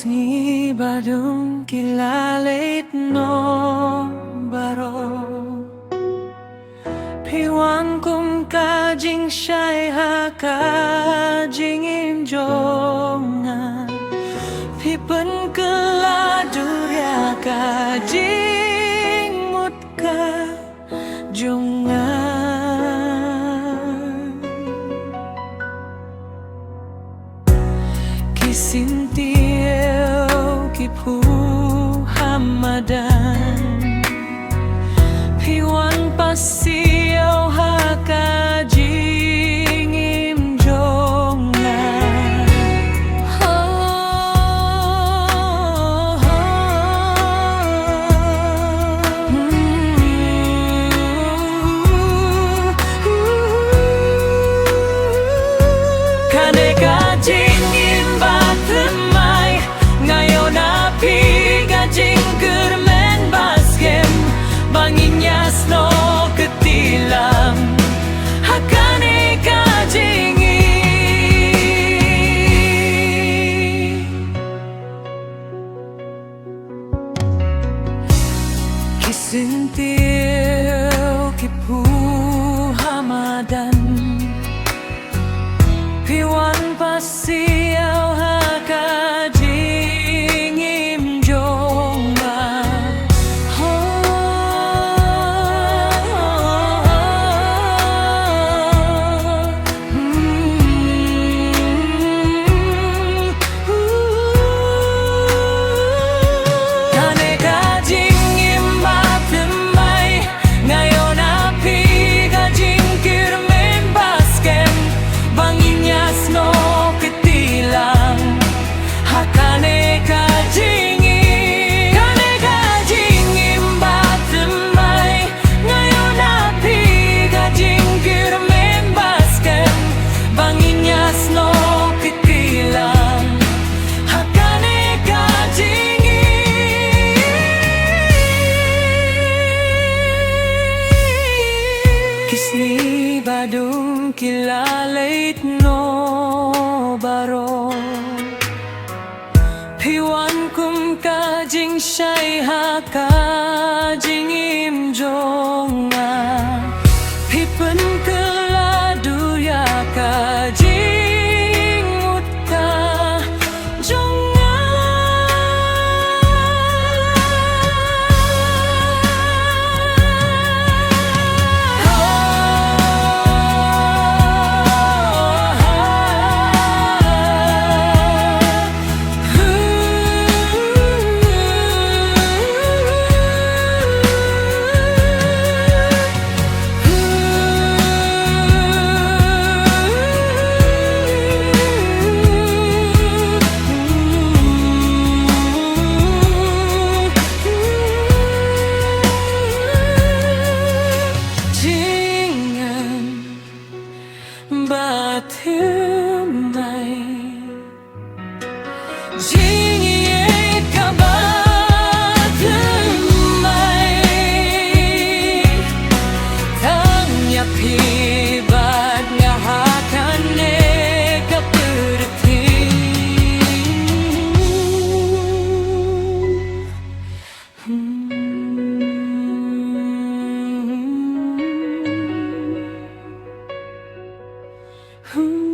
Kisni badung kilalit no baro Piwan kum kajing syai ha kajing imjonga Pipen keladurya kajing mutka junga Kisintieu kipu hamadan Piwan pasiau hakajing imjonga Kane kajing imbatemai ngayon api kajing kermen baskem bangin yasno ketilam hakane kajingi Kisintiu kipu hamadan Piwan pasiau hakajing imjonga Kane kajing imbatemai ngayon api kajing kirmen baskem bangin yasno ketilang hakane kajingi Kane kajing imbatemai ngayon api kajing kirmen baskem bangin yasno ketilang hakane kajingi Kisni badung kilalait no baro Piwan kum kajing syai hakajing imjonga Pipen keladurya kajing mutka jonga Batemai Jingit ka batemai Tanya pibat nga hakane ka perti Hmm